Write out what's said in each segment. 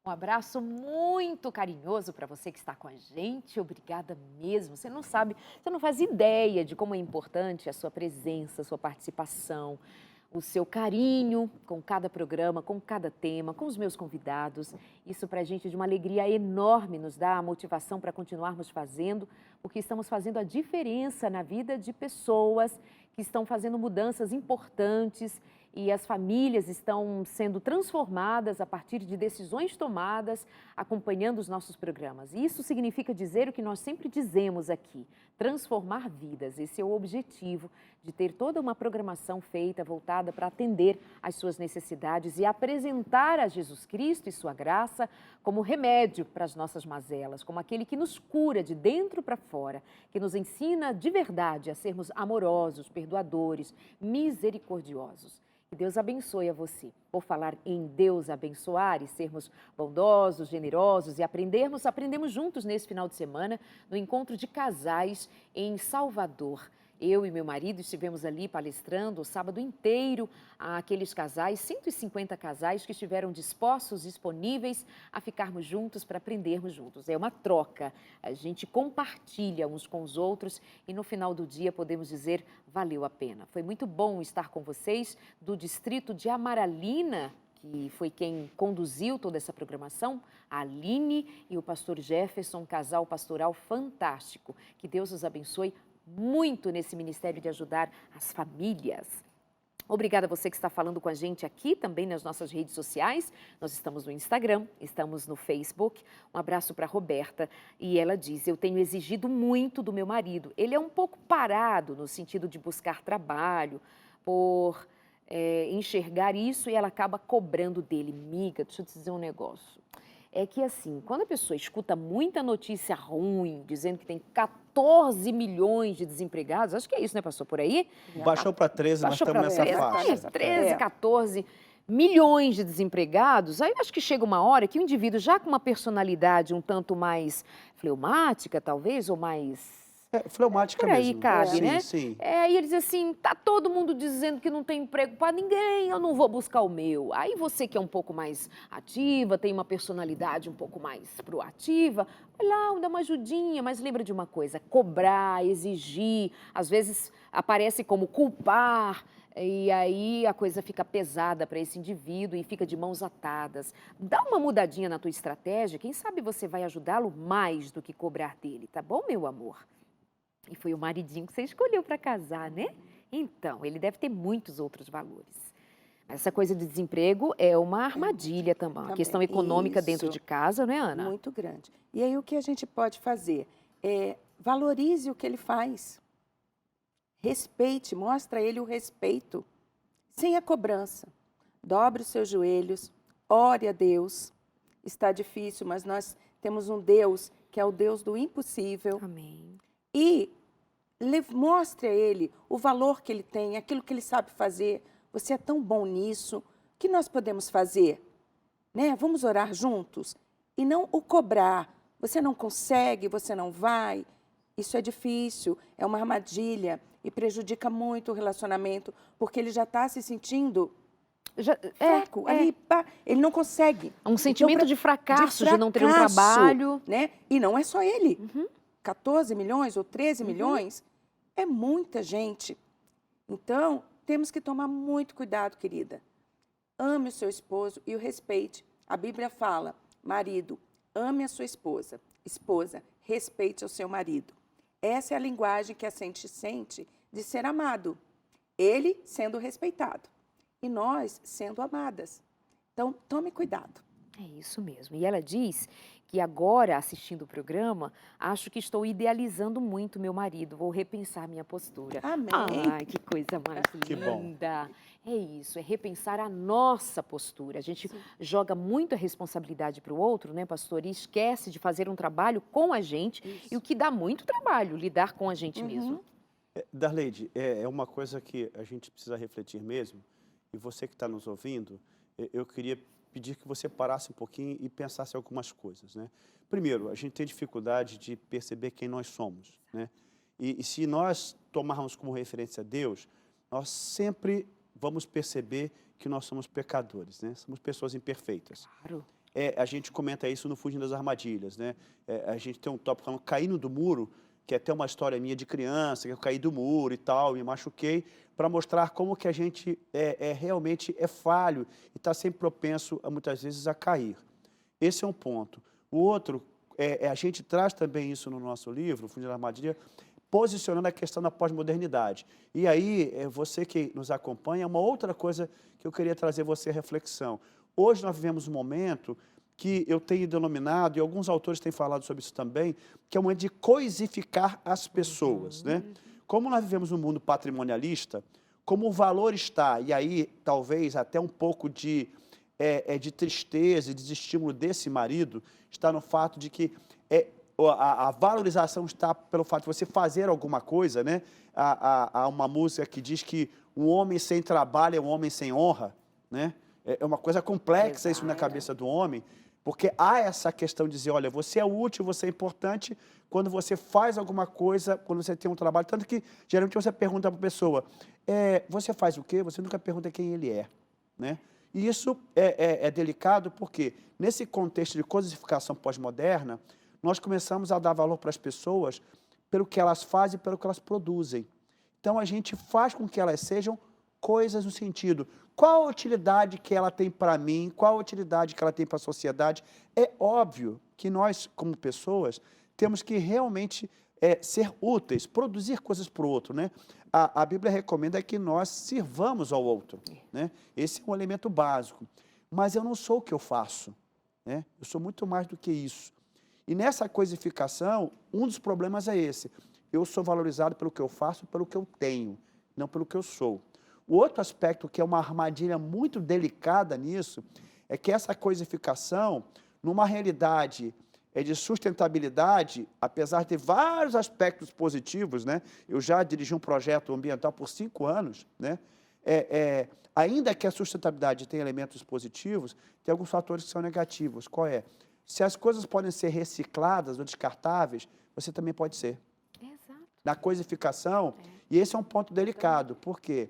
Um abraço muito carinhoso para você que está com a gente. Obrigada mesmo. Você não sabe, você não faz ideia de como é importante a sua presença, a sua participação, o seu carinho com cada programa, com cada tema, com os meus convidados. Isso para a gente é de uma alegria enorme, nos dá a motivação para continuarmos fazendo, porque estamos fazendo a diferença na vida de pessoas que estão fazendo mudanças importantes e as famílias estão sendo transformadas a partir de decisões tomadas, acompanhando os nossos programas. E isso significa dizer o que nós sempre dizemos aqui, transformar vidas. Esse é o objetivo de ter toda uma programação feita, voltada para atender às suas necessidades e apresentar a Jesus Cristo e sua graça como remédio para as nossas mazelas, como aquele que nos cura de dentro para fora, que nos ensina de verdade a sermos amorosos, perdoadores, misericordiosos. Que Deus abençoe a você. Por falar em Deus abençoar e sermos bondosos, generosos e aprendemos juntos nesse final de semana no encontro de casais em Salvador. Eu e meu marido estivemos ali palestrando o sábado inteiro àqueles casais, 150 casais que estiveram dispostos, disponíveis a ficarmos juntos para aprendermos juntos. É uma troca, a gente compartilha uns com os outros e no final do dia podemos dizer, valeu a pena. Foi muito bom estar com vocês do distrito de Amaralina, que foi quem conduziu toda essa programação, a Aline e o pastor Jefferson, um casal pastoral fantástico. Que Deus os abençoe muito nesse ministério de ajudar as famílias. Obrigada a você que está falando com a gente aqui, também nas nossas redes sociais. Nós estamos no Instagram, estamos no Facebook. Um abraço para a Roberta. E ela diz, eu tenho exigido muito do meu marido. Ele é um pouco parado no sentido de buscar trabalho, por enxergar isso e ela acaba cobrando dele. Miga, deixa eu te dizer um negócio. É que assim, quando a pessoa escuta muita notícia ruim, dizendo que tem 14 milhões de desempregados, acho que é isso, né, pastor, por aí? Baixou para 13, nós estamos nessa faixa. 13, 14 milhões de desempregados, aí eu acho que chega uma hora que o indivíduo, já com uma personalidade um tanto mais fleumática, talvez, ou mais... Fleumática Por aí mesmo. cabe, né? Sim. Aí ele diz assim, tá todo mundo dizendo que não tem emprego para ninguém, eu não vou buscar o meu. Aí você que é um pouco mais ativa, tem uma personalidade um pouco mais proativa, vai lá, dá uma ajudinha, mas lembra de uma coisa, cobrar, exigir, às vezes aparece como culpar, e aí a coisa fica pesada para esse indivíduo e fica de mãos atadas. Dá uma mudadinha na tua estratégia, quem sabe você vai ajudá-lo mais do que cobrar dele, tá bom, meu amor? E foi o maridinho que você escolheu para casar, né? Então, ele deve ter muitos outros valores. Essa coisa de desemprego é uma armadilha também, uma questão econômica dentro de casa, não é, Ana? Muito grande. E aí o que a gente pode fazer? Valorize o que ele faz. Respeite, mostra a ele o respeito, sem a cobrança. Dobre os seus joelhos, ore a Deus. Está difícil, mas nós temos um Deus que é o Deus do impossível. Amém. E mostre a ele o valor que ele tem, aquilo que ele sabe fazer. Você é tão bom nisso. O que nós podemos fazer? Né? Vamos orar juntos? E não o cobrar. Você não consegue, você não vai. Isso é difícil, é uma armadilha e prejudica muito o relacionamento, porque ele já está se sentindo fraco. Ali, pá, ele não consegue. Um sentimento Então, de fracasso, de não ter um trabalho. Né? E não é só ele. 14 milhões ou 13 milhões é muita gente. Então, temos que tomar muito cuidado, querida. Ame o seu esposo e o respeite. A Bíblia fala, marido, ame a sua esposa. Esposa, respeite o seu marido. Essa é a linguagem que a gente sente de ser amado. Ele sendo respeitado e nós sendo amadas. Então, tome cuidado. É isso mesmo. E ela diz que agora, assistindo o programa, acho que estou idealizando muito meu marido. Vou repensar minha postura. Amém. Ai, que coisa mais Que bom. linda. É isso, é repensar a nossa postura. A gente joga muito a responsabilidade para o outro, né, pastor? E esquece de fazer um trabalho com a gente. E o que dá muito trabalho, lidar com a gente mesmo. Darleide, é uma coisa que a gente precisa refletir mesmo. E você que está nos ouvindo, eu queria pedir que você parasse um pouquinho e pensasse algumas coisas, né? Primeiro, a gente tem dificuldade de perceber quem nós somos, né? E se nós tomarmos como referência Deus, nós sempre vamos perceber que nós somos pecadores, né? Somos pessoas imperfeitas. Claro. a gente comenta isso no Fugindo das Armadilhas, né? A gente tem um tópico falando caindo do muro, que é até uma história minha de criança, que eu caí do muro e tal, me machuquei, para mostrar como que a gente realmente é falho e está sempre propenso, muitas vezes, a cair. Esse é um ponto. O outro, a gente traz também isso no nosso livro, Fugindo da Armadilha, posicionando a questão da pós-modernidade. E aí, você que nos acompanha, uma outra coisa que eu queria trazer você à reflexão. Hoje nós vivemos um momento que eu tenho denominado, e alguns autores têm falado sobre isso também, que é um momento de coisificar as pessoas, né? Como nós vivemos um mundo patrimonialista, como o valor está, e aí talvez até um pouco de tristeza e desestímulo desse marido, está no fato de que a valorização está pelo fato de você fazer alguma coisa, né? Há uma música que diz que um homem sem trabalho é um homem sem honra, né? É uma coisa complexa isso na cabeça do homem, porque há essa questão de dizer, olha, você é útil, você é importante quando você faz alguma coisa, quando você tem um trabalho. Tanto que, geralmente, você pergunta para a pessoa, você faz o quê? Você nunca pergunta quem ele é, né? E isso é delicado porque, nesse contexto de cosificação pós-moderna, nós começamos a dar valor para as pessoas pelo que elas fazem e pelo que elas produzem. Então, a gente faz com que elas sejam coisas no sentido, qual a utilidade que ela tem para mim, qual a utilidade que ela tem para a sociedade. É óbvio que nós, como pessoas, temos que realmente ser úteis, produzir coisas para o outro, né? A Bíblia recomenda que nós sirvamos ao outro, né? Esse é um elemento básico. Mas eu não sou o que eu faço, né? Eu sou muito mais do que isso. E nessa coisificação, um dos problemas é esse. Eu sou valorizado pelo que eu faço, pelo que eu tenho, não pelo que eu sou. O outro aspecto, que é uma armadilha muito delicada nisso, é que essa coisificação, numa realidade de sustentabilidade, apesar de ter vários aspectos positivos, né? Eu já dirigi um projeto ambiental por 5 anos, né? Ainda que a sustentabilidade tenha elementos positivos, tem alguns fatores que são negativos. Qual é? Se as coisas podem ser recicladas ou descartáveis, você também pode ser. Exato. Na coisificação, e esse é um ponto delicado, porque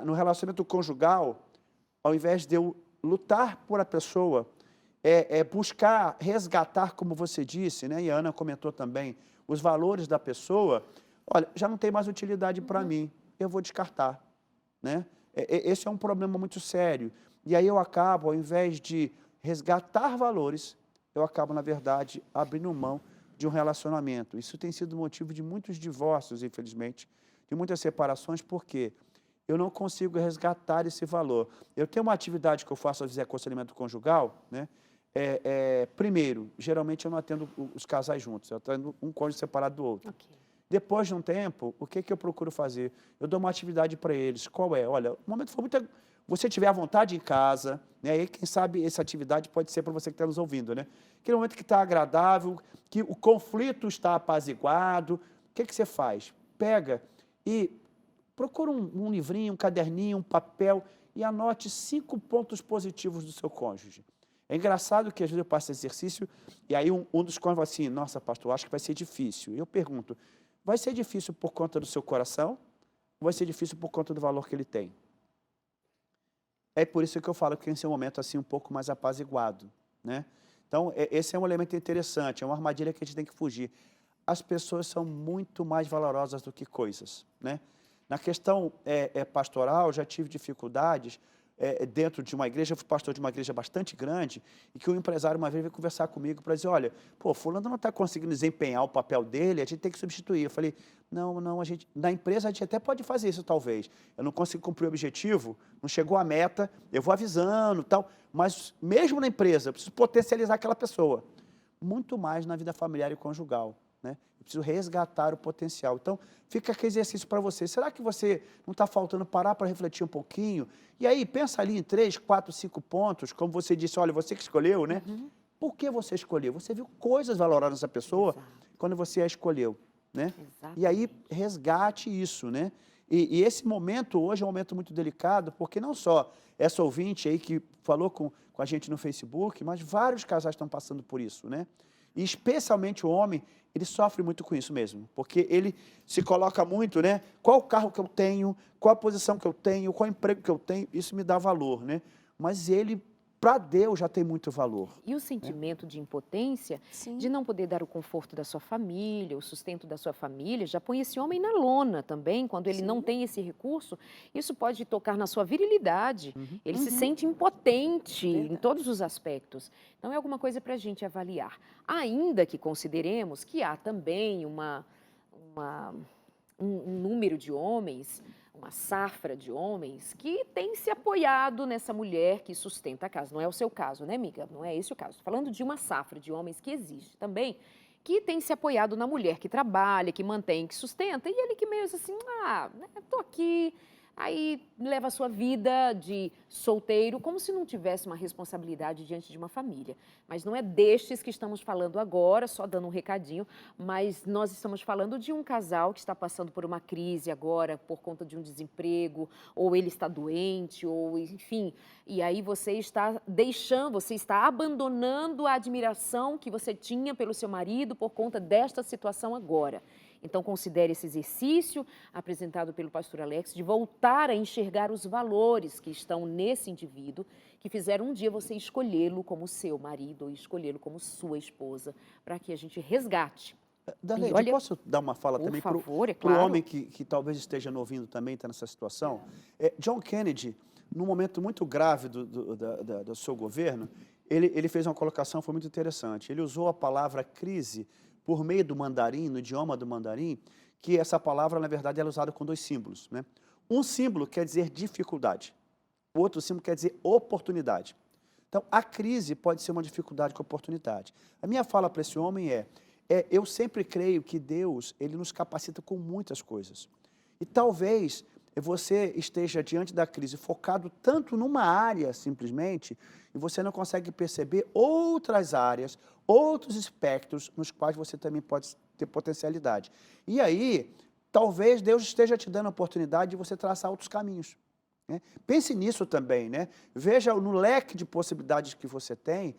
no relacionamento conjugal, ao invés de eu lutar por a pessoa, buscar resgatar, como você disse, né, e a Ana comentou também, os valores da pessoa, olha, já não tem mais utilidade para mim, eu vou descartar, né? Esse é um problema muito sério. E aí eu acabo, ao invés de resgatar valores, eu acabo, na verdade, abrindo mão de um relacionamento. Isso tem sido motivo de muitos divórcios, infelizmente, de muitas separações, porque eu não consigo resgatar esse valor. Eu tenho uma atividade que eu faço, às vezes, aconselhamento conjugal, né? Primeiro, geralmente eu não atendo os casais juntos, eu atendo um cônjuge separado do outro. Okay. Depois de um tempo, o que eu procuro fazer? Eu dou uma atividade para eles. Qual é? Olha, o momento foi muito... Você tiver à vontade em casa, né? E quem sabe essa atividade pode ser para você que está nos ouvindo, né? Aquele momento que está agradável, que o conflito está apaziguado, o que você faz? Pega e procura um livrinho, um caderninho, um papel e anote 5 pontos positivos do seu cônjuge. É engraçado que às vezes eu passo esse exercício e aí um dos cônjuges fala assim, nossa, pastor, acho que vai ser difícil. E eu pergunto, vai ser difícil por conta do seu coração ou vai ser difícil por conta do valor que ele tem? É por isso que eu falo que esse é um momento assim um pouco mais apaziguado, né? Então, esse é um elemento interessante, é uma armadilha que a gente tem que fugir. As pessoas são muito mais valorosas do que coisas, né? Na questão pastoral, já tive dificuldades dentro de uma igreja, eu fui pastor de uma igreja bastante grande, e que um empresário uma vez veio conversar comigo para dizer, olha, pô, fulano não está conseguindo desempenhar o papel dele, a gente tem que substituir. Eu falei, não, na empresa a gente até pode fazer isso talvez, eu não consigo cumprir o objetivo, não chegou a meta, eu vou avisando tal, mas mesmo na empresa eu preciso potencializar aquela pessoa, muito mais na vida familiar e conjugal, né? Eu preciso resgatar o potencial. Então, fica aquele exercício para você. Será que você não está faltando parar para refletir um pouquinho? E aí, pensa ali em 3, 4, 5 pontos, como você disse, olha, você que escolheu, né? Por que você escolheu? Você viu coisas valoradas nessa pessoa quando você a escolheu, né? E aí, resgate isso, né? E esse momento hoje é um momento muito delicado, porque não só essa ouvinte aí que falou com a gente no Facebook, mas vários casais estão passando por isso, né? E especialmente o homem, ele sofre muito com isso mesmo, porque ele se coloca muito, né? Qual o carro que eu tenho, qual a posição que eu tenho, qual o emprego que eu tenho, isso me dá valor, né? Mas ele para Deus já tem muito valor. E o sentimento de impotência, Sim. de não poder dar o conforto da sua família, o sustento da sua família, já põe esse homem na lona também, quando ele não Sim. tem esse recurso, isso pode tocar na sua virilidade. Ele se Uhum. sente impotente em Verdade. todos os aspectos. Então é alguma coisa para a gente avaliar. Ainda que consideremos que há também uma- um número de homens, uma safra de homens que tem se apoiado nessa mulher que sustenta a casa. Não é o seu caso, né, amiga? Não é esse o caso. Tô falando de uma safra de homens que existe também, que tem se apoiado na mulher que trabalha, que mantém, que sustenta, e ele que meio assim, né, tô aqui, aí leva a sua vida de solteiro como se não tivesse uma responsabilidade diante de uma família. Mas não é destes que estamos falando agora, só dando um recadinho, mas nós estamos falando de um casal que está passando por uma crise agora por conta de um desemprego, ou ele está doente, ou enfim, e aí você está deixando, você está abandonando a admiração que você tinha pelo seu marido por conta desta situação agora. Então, considere esse exercício apresentado pelo pastor Alex de voltar a enxergar os valores que estão nesse indivíduo, que fizeram um dia você escolhê-lo como seu marido ou escolhê-lo como sua esposa, para que a gente resgate. Darlene, olha, posso dar uma fala por também favor, é para o claro. homem que talvez esteja nos ouvindo também, está nessa situação? John Kennedy, num momento muito grave do seu governo, ele fez uma colocação, foi muito interessante. Ele usou a palavra crise por meio do mandarim, no idioma do mandarim, que essa palavra, na verdade, ela é usada com dois símbolos, né? Um símbolo quer dizer dificuldade, o outro símbolo quer dizer oportunidade. Então, a crise pode ser uma dificuldade com oportunidade. A minha fala para esse homem eu sempre creio que Deus, ele nos capacita com muitas coisas. E talvez você esteja diante da crise focado tanto numa área, simplesmente, e você não consegue perceber outras áreas, outros espectros nos quais você também pode ter potencialidade. E aí, talvez Deus esteja te dando a oportunidade de você traçar outros caminhos, né? Pense nisso também, né? Veja no leque de possibilidades que você tem,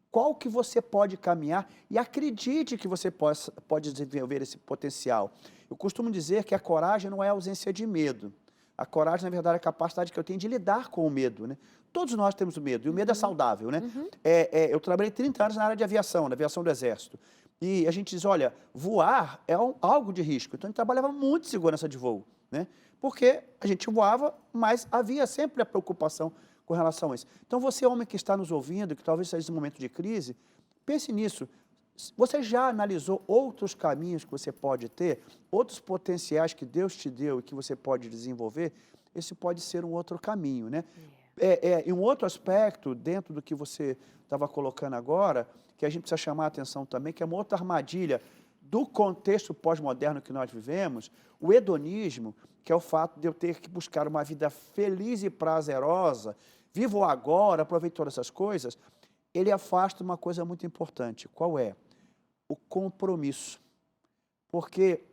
qual que você pode caminhar e acredite que você pode desenvolver esse potencial. Eu costumo dizer que a coragem não é a ausência de medo. A coragem, na verdade, é a capacidade que eu tenho de lidar com o medo, né? Todos nós temos medo, e o medo é saudável, né? Eu trabalhei 30 anos na área de aviação, na aviação do Exército. E a gente diz, olha, voar é algo de risco. Então, a gente trabalhava muito em segurança de voo, né? Porque a gente voava, mas havia sempre a preocupação com relação a isso. Então, você, homem que está nos ouvindo, que talvez esteja em um momento de crise, pense nisso. Você já analisou outros caminhos que você pode ter, outros potenciais que Deus te deu e que você pode desenvolver? Esse pode ser um outro caminho, né? E um outro aspecto, dentro do que você estava colocando agora, que a gente precisa chamar a atenção também, que é uma outra armadilha do contexto pós-moderno que nós vivemos, o hedonismo, que é o fato de eu ter que buscar uma vida feliz e prazerosa, vivo agora, aproveito todas essas coisas, ele afasta uma coisa muito importante. Qual é? O compromisso. Porque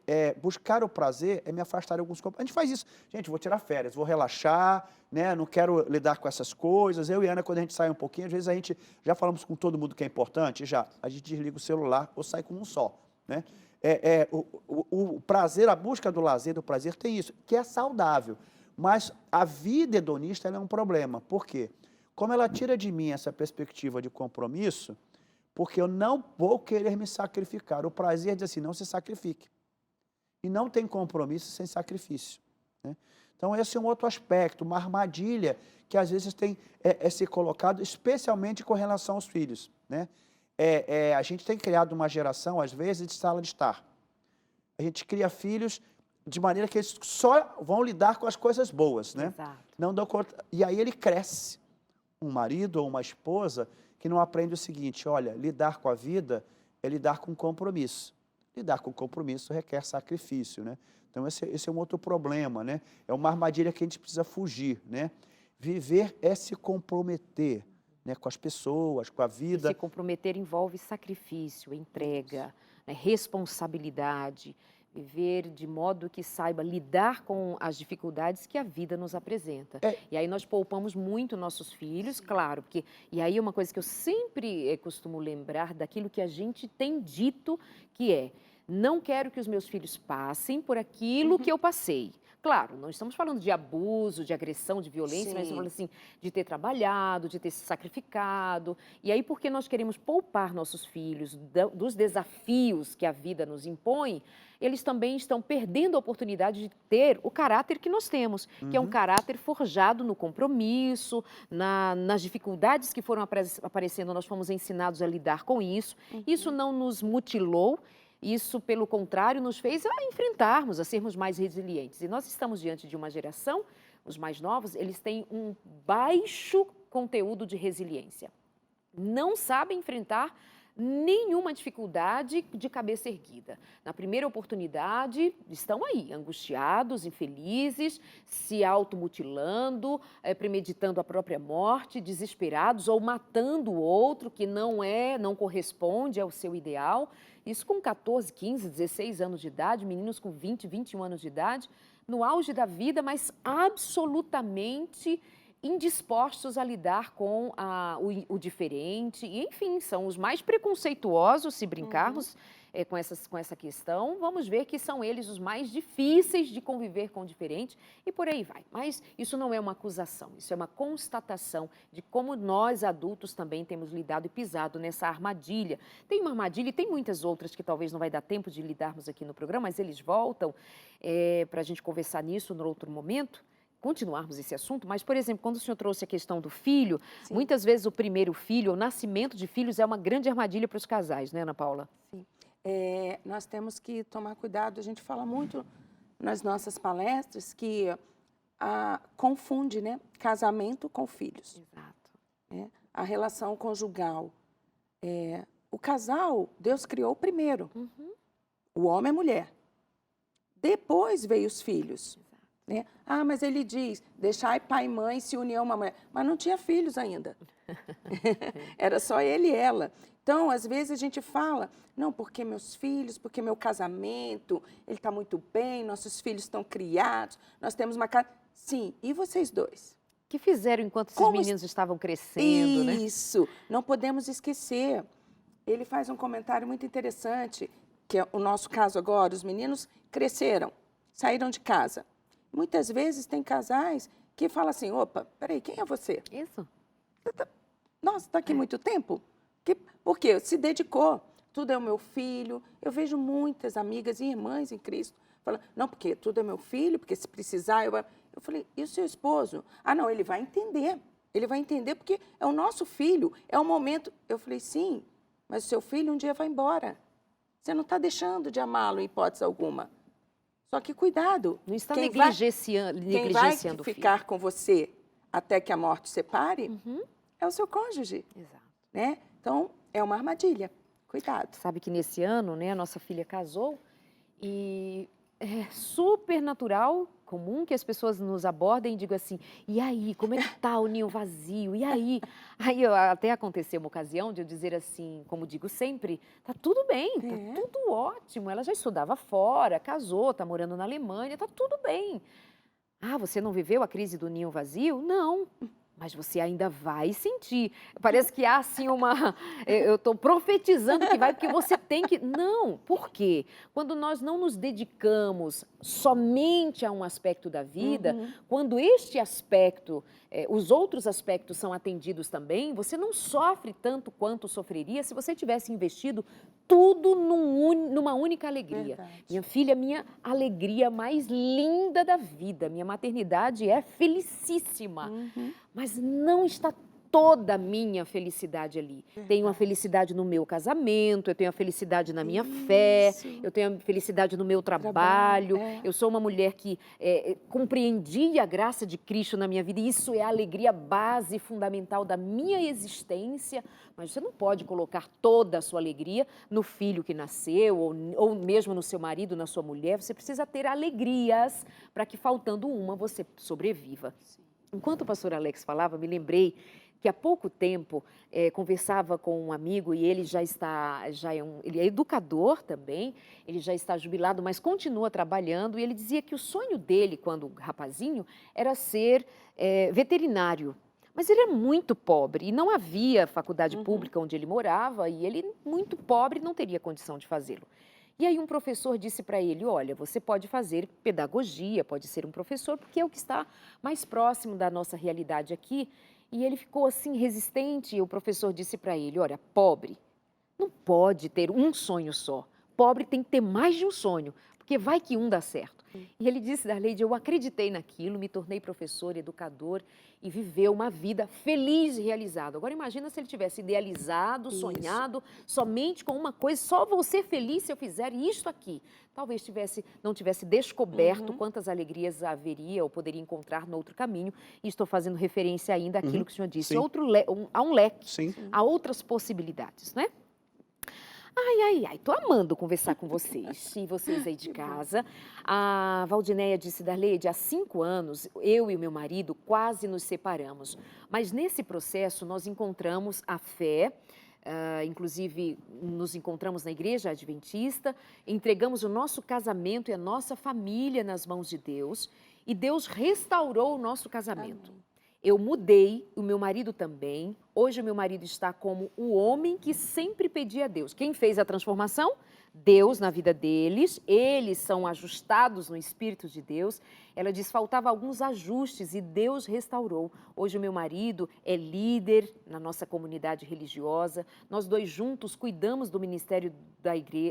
buscar o prazer é me afastar de alguns compromissos. A gente faz isso. Gente, vou tirar férias, vou relaxar, né? Não quero lidar com essas coisas. Eu e a Ana, quando a gente sai um pouquinho, às vezes a gente já falamos com todo mundo que é importante, a gente desliga o celular ou sai com um só, né? O prazer, a busca do lazer, do prazer, tem isso, que é saudável. Mas a vida hedonista ela é um problema. Por quê? Como ela tira de mim essa perspectiva de compromisso, porque eu não vou querer me sacrificar. O prazer diz assim, não se sacrifique. E não tem compromisso sem sacrifício, né? Então, esse é um outro aspecto, uma armadilha que às vezes tem se colocado, especialmente com relação aos filhos, né? A gente tem criado uma geração, às vezes, de sala de estar. A gente cria filhos de maneira que eles só vão lidar com as coisas boas, né? Exato. Não dão conta. E aí ele cresce. Um marido ou uma esposa que não aprende o seguinte, olha, lidar com a vida é lidar com compromisso. Lidar com compromisso requer sacrifício, né? Então, esse é um outro problema, né? É uma armadilha que a gente precisa fugir, né? Viver é se comprometer, né, com as pessoas, com a vida. E se comprometer envolve sacrifício, entrega, né, responsabilidade, viver de modo que saiba lidar com as dificuldades que a vida nos apresenta. E aí nós poupamos muito nossos filhos, claro, porque e aí uma coisa que eu sempre costumo lembrar daquilo que a gente tem dito, que é, não quero que os meus filhos passem por aquilo que eu passei. Claro, não estamos falando de abuso, de agressão, de violência, mas Sim. estamos falando assim, de ter trabalhado, de ter se sacrificado. E aí, porque nós queremos poupar nossos filhos dos desafios que a vida nos impõe, eles também estão perdendo a oportunidade de ter o caráter que nós temos, que é um Uhum. caráter forjado no compromisso, nas dificuldades que foram aparecendo, nós fomos ensinados a lidar com isso. Isso não nos mutilou. Isso, pelo contrário, nos fez a enfrentarmos, a sermos mais resilientes. E nós estamos diante de uma geração, os mais novos, eles têm um baixo conteúdo de resiliência. Não sabem enfrentar nenhuma dificuldade de cabeça erguida. Na primeira oportunidade, estão aí, angustiados, infelizes, se automutilando, premeditando a própria morte, desesperados ou matando o outro que não corresponde ao seu ideal. Isso com 14, 15, 16 anos de idade, meninos com 20, 21 anos de idade, no auge da vida, mas absolutamente indispostos a lidar com o diferente. E, enfim, são os mais preconceituosos, se brincarmos com essa questão. Vamos ver que são eles os mais difíceis de conviver com o diferente e por aí vai. Mas isso não é uma acusação, isso é uma constatação de como nós, adultos, também temos lidado e pisado nessa armadilha. Tem uma armadilha e tem muitas outras que talvez não vai dar tempo de lidarmos aqui no programa, mas eles voltam para a gente conversar nisso no outro momento. Continuarmos esse assunto, mas, por exemplo, quando o senhor trouxe a questão do filho, Sim. muitas vezes o primeiro filho, o nascimento de filhos é uma grande armadilha para os casais, né, Ana Paula? Sim. Nós temos que tomar cuidado, a gente fala muito nas nossas palestras que confunde, né, casamento com filhos, Exato. né? A relação conjugal. O casal, Deus criou primeiro, o homem e a mulher. Depois veio os filhos. Né? Mas ele diz, deixai pai e mãe se unir a uma mulher. Mas não tinha filhos ainda. Era só ele e ela. Então, às vezes a gente fala, não, porque meus filhos, porque meu casamento, ele está muito bem, nossos filhos estão criados, nós temos uma casa. Sim, e vocês dois? O que fizeram enquanto esses meninos estavam crescendo, né? Isso, não podemos esquecer. Ele faz um comentário muito interessante, que é o nosso caso agora, os meninos cresceram, saíram de casa. Muitas vezes tem casais que falam assim, opa, peraí, quem é você? Isso. Nossa, está aqui muito tempo? Por quê? Se dedicou. Tudo é o meu filho. Eu vejo muitas amigas e irmãs em Cristo falando, não, porque tudo é meu filho, porque se precisar... Eu falei, e o seu esposo? Não, ele vai entender. Ele vai entender porque é o nosso filho, é o momento... Eu falei, sim, mas o seu filho um dia vai embora. Você não está deixando de amá-lo em hipótese alguma. Só que cuidado. Não está quem negligenciando vai ficar com você até que a morte separe é o seu cônjuge. Exato. Né? Então, é uma armadilha. Cuidado. Sabe que nesse ano, né, a nossa filha casou e é super natural, comum que as pessoas nos abordem e digam assim, e aí, como é que tá o ninho vazio? E aí? Aí até aconteceu uma ocasião de eu dizer assim, como digo sempre, tá tudo bem, tá tudo ótimo. Ela já estudava fora, casou, tá morando na Alemanha, tá tudo bem. Você não viveu a crise do ninho vazio? Não. Mas você ainda vai sentir. Parece que há assim eu estou profetizando que vai, porque você tem que... Não, por quê? Quando nós não nos dedicamos somente a um aspecto da vida, quando este aspecto, os outros aspectos são atendidos também, você não sofre tanto quanto sofreria se você tivesse investido tudo numa única alegria. Verdade. Minha filha, minha alegria mais linda da vida. Minha maternidade é felicíssima. Mas não está toda a minha felicidade ali. Tenho a felicidade no meu casamento, eu tenho a felicidade na minha fé, eu tenho a felicidade no meu trabalho. Eu sou uma mulher que compreendi a graça de Cristo na minha vida e isso é a alegria base fundamental da minha existência. Mas você não pode colocar toda a sua alegria no filho que nasceu ou mesmo no seu marido, na sua mulher. Você precisa ter alegrias para que, faltando uma, você sobreviva. Enquanto o pastor Alex falava, me lembrei que há pouco tempo conversava com um amigo e ele ele é educador também, ele já está jubilado, mas continua trabalhando e ele dizia que o sonho dele, quando rapazinho, era ser veterinário. Mas ele é muito pobre e não havia faculdade pública onde ele morava e ele, muito pobre, não teria condição de fazê-lo. E aí um professor disse para ele, olha, você pode fazer pedagogia, pode ser um professor, porque é o que está mais próximo da nossa realidade aqui. E ele ficou assim resistente e o professor disse para ele, olha, pobre não pode ter um sonho só. Pobre tem que ter mais de um sonho, porque vai que um dá certo. E ele disse, Darleide, eu acreditei naquilo, me tornei professor, educador e viveu uma vida feliz e realizada. Agora imagina se ele tivesse idealizado, sonhado, somente com uma coisa, só vou ser feliz se eu fizer isto aqui. Talvez não tivesse descoberto quantas alegrias haveria ou poderia encontrar no outro caminho. E estou fazendo referência ainda àquilo que o senhor disse, há um leque, há outras possibilidades, né? Ai, tô amando conversar com vocês. E vocês aí de casa. A Valdinéia disse, Darleide, há 5 anos, eu e o meu marido quase nos separamos. Mas nesse processo nós encontramos a fé, inclusive nos encontramos na igreja adventista, entregamos o nosso casamento e a nossa família nas mãos de Deus. E Deus restaurou o nosso casamento. Amém. Eu mudei, o meu marido também. Hoje o meu marido está como o homem que sempre pedia a Deus. Quem fez a transformação? Deus na vida deles. Eles são ajustados no Espírito de Deus. Ela diz, faltava alguns ajustes e Deus restaurou. Hoje o meu marido é líder na nossa comunidade religiosa. Nós dois juntos cuidamos do ministério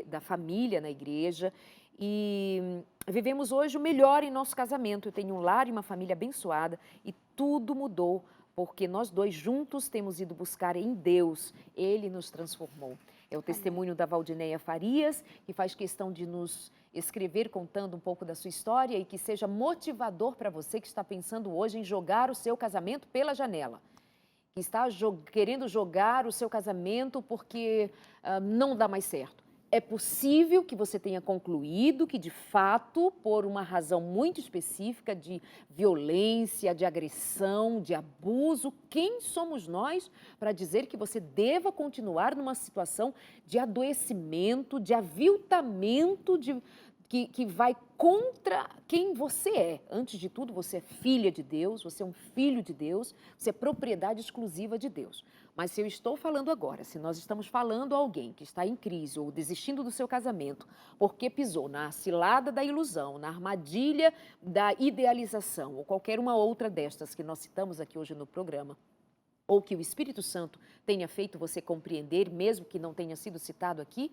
da família na igreja. E vivemos hoje o melhor em nosso casamento. Eu tenho um lar e uma família abençoada e tudo mudou, porque nós dois juntos temos ido buscar em Deus. Ele nos transformou. É o testemunho da Valdinéia Farias, que faz questão de nos escrever contando um pouco da sua história e que seja motivador para você que está pensando hoje em jogar o seu casamento pela janela. Que está querendo jogar o seu casamento porque não dá mais certo. É possível que você tenha concluído que, de fato, por uma razão muito específica de violência, de agressão, de abuso, quem somos nós para dizer que você deva continuar numa situação de adoecimento, de aviltamento, que vai contra quem você é. Antes de tudo, você é filha de Deus, você é um filho de Deus, você é propriedade exclusiva de Deus. Mas se eu estou falando agora, se nós estamos falando a alguém que está em crise ou desistindo do seu casamento porque pisou na cilada da ilusão, na armadilha da idealização ou qualquer uma outra destas que nós citamos aqui hoje no programa, ou que o Espírito Santo tenha feito você compreender, mesmo que não tenha sido citado aqui,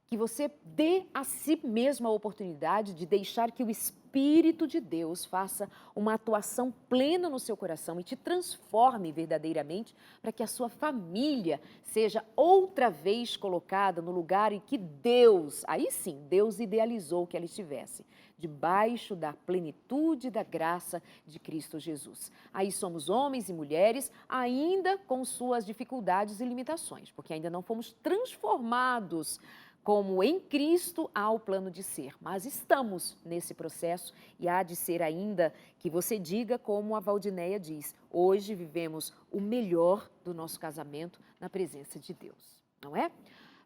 que você dê a si mesmo a oportunidade de deixar que o Espírito de Deus faça uma atuação plena no seu coração e te transforme verdadeiramente para que a sua família seja outra vez colocada no lugar em que Deus, aí sim, Deus idealizou que ela estivesse, debaixo da plenitude da graça de Cristo Jesus. Aí somos homens e mulheres, ainda com suas dificuldades e limitações, porque ainda não fomos transformados como em Cristo há o plano de ser. Mas estamos nesse processo e há de ser ainda que você diga como a Valdinéia diz, hoje vivemos o melhor do nosso casamento na presença de Deus, não é?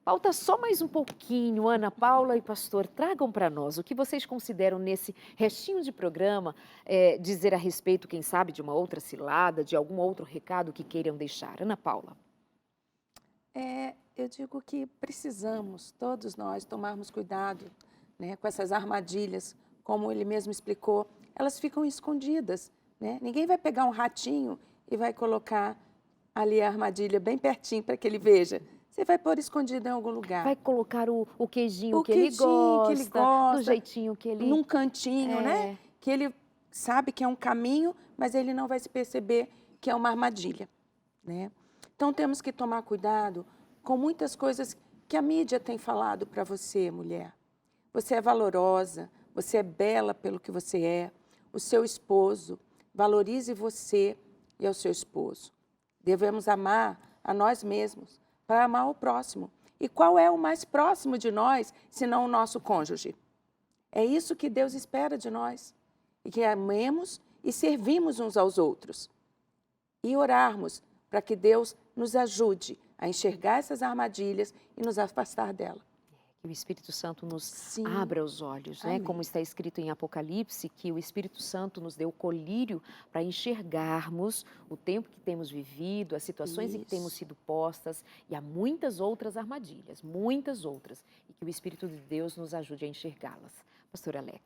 Falta só mais um pouquinho, Ana Paula e pastor, tragam para nós o que vocês consideram nesse restinho de programa, dizer a respeito, quem sabe, de uma outra cilada, de algum outro recado que queiram deixar. Ana Paula. Eu digo que precisamos, todos nós, tomarmos cuidado, né, com essas armadilhas, como ele mesmo explicou, elas ficam escondidas, né? Ninguém vai pegar um ratinho e vai colocar ali a armadilha bem pertinho para que ele veja. Você vai pôr escondido em algum lugar. Vai colocar o queijinho que ele gosta, do jeitinho que ele... Num cantinho, né? Que ele sabe que é um caminho, mas ele não vai se perceber que é uma armadilha, né? Então, temos que tomar cuidado com muitas coisas que a mídia tem falado para você, mulher. Você é valorosa, você é bela pelo que você é. O seu esposo, valorize você e ao seu esposo. Devemos amar a nós mesmos para amar o próximo. E qual é o mais próximo de nós, senão o nosso cônjuge? É isso que Deus espera de nós. E que amemos e servimos uns aos outros. E orarmos para que Deus nos ajude a enxergar essas armadilhas e nos afastar dela. Que o Espírito Santo nos Sim. abra os olhos, né? Amém. Como está escrito em Apocalipse, que o Espírito Santo nos deu colírio para enxergarmos o tempo que temos vivido, as situações em que temos Isso. sido postas e há muitas outras armadilhas, muitas outras, e que o Espírito de Deus nos ajude a enxergá-las. Pastor Alex.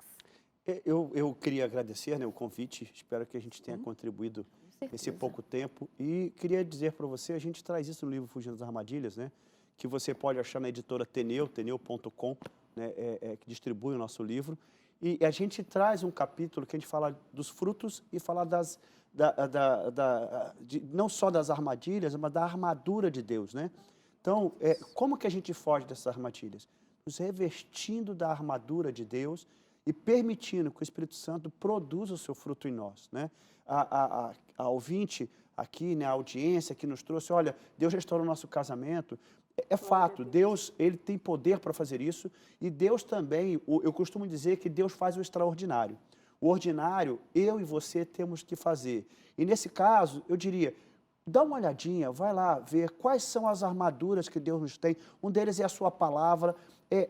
Eu queria agradecer, né, o convite, espero que a gente tenha Sim. contribuído Com certeza. nesse pouco tempo. E queria dizer para você, a gente traz isso no livro Fugindo das Armadilhas, né, que você pode achar na editora Teneu, teneu.com, né, que distribui o nosso livro. E a gente traz um capítulo que a gente fala dos frutos e fala não só das armadilhas, mas da armadura de Deus, né? Então, como que a gente foge dessas armadilhas? Nos revestindo da armadura de Deus e permitindo que o Espírito Santo produza o seu fruto em nós, né? A ouvinte aqui, né, a audiência que nos trouxe, olha, Deus restaurou o nosso casamento. É fato, Deus, ele tem poder para fazer isso, e Deus também, eu costumo dizer que Deus faz o extraordinário. O ordinário, eu e você temos que fazer. E nesse caso, eu diria, dá uma olhadinha, vai lá ver quais são as armaduras que Deus nos tem. Um deles é a sua palavra.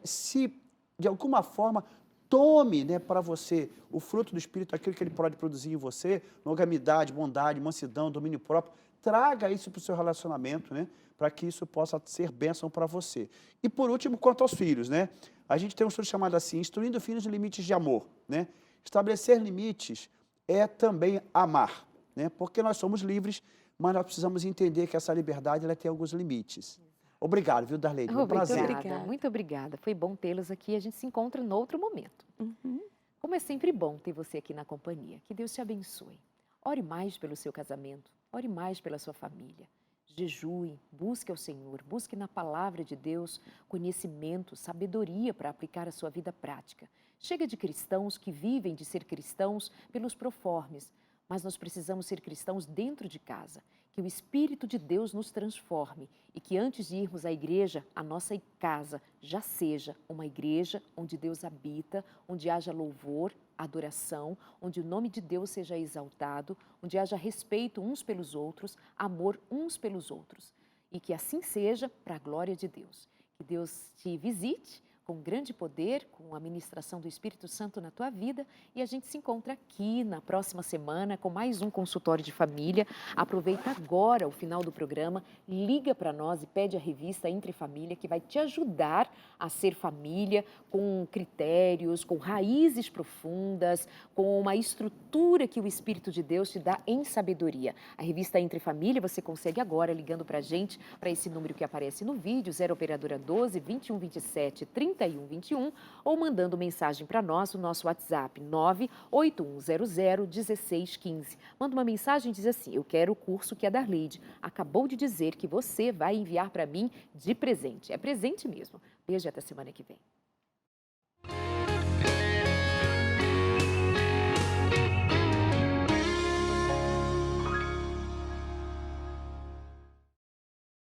Se, de alguma forma, tome, né, para você o fruto do Espírito, aquilo que ele pode produzir em você, longanimidade, bondade, mansidão, domínio próprio. Traga isso para o seu relacionamento, né, para que isso possa ser bênção para você. E por último, quanto aos filhos, né, a gente tem um estudo chamado assim, Instruindo Filhos em Limites de Amor, né? Estabelecer limites é também amar, né? Porque nós somos livres, mas nós precisamos entender que essa liberdade ela tem alguns limites. Obrigado, viu, Darleide? Um prazer. obrigada. Muito obrigada. Foi bom tê-los aqui. A gente se encontra em outro momento. Uhum. Como é sempre bom ter você aqui na companhia. Que Deus te abençoe. Ore mais pelo seu casamento. Ore mais pela sua família. Jejue, busque ao Senhor, busque na palavra de Deus conhecimento, sabedoria para aplicar a sua vida prática. Chega de cristãos que vivem de ser cristãos pelos proformes, mas nós precisamos ser cristãos dentro de casa. Que o Espírito de Deus nos transforme e que antes de irmos à igreja, a nossa casa já seja uma igreja onde Deus habita, onde haja louvor, adoração, onde o nome de Deus seja exaltado, onde haja respeito uns pelos outros, amor uns pelos outros. E que assim seja para a glória de Deus. Que Deus te visite com grande poder, com a ministração do Espírito Santo na tua vida, e a gente se encontra aqui na próxima semana com mais um consultório de família. Aproveita agora o final do programa, liga para nós e pede a revista Entre Família, que vai te ajudar a ser família com critérios, com raízes profundas, com uma estrutura que o Espírito de Deus te dá em sabedoria. A revista Entre Família você consegue agora ligando para a gente, para esse número que aparece no vídeo, 0 operadora 12 21 27 31 21, ou mandando mensagem para nós no nosso WhatsApp 98100 1615. Manda uma mensagem e diz assim: eu quero o curso que a Darleide acabou de dizer que você vai enviar para mim de presente. É presente mesmo. Beijo e até semana que vem.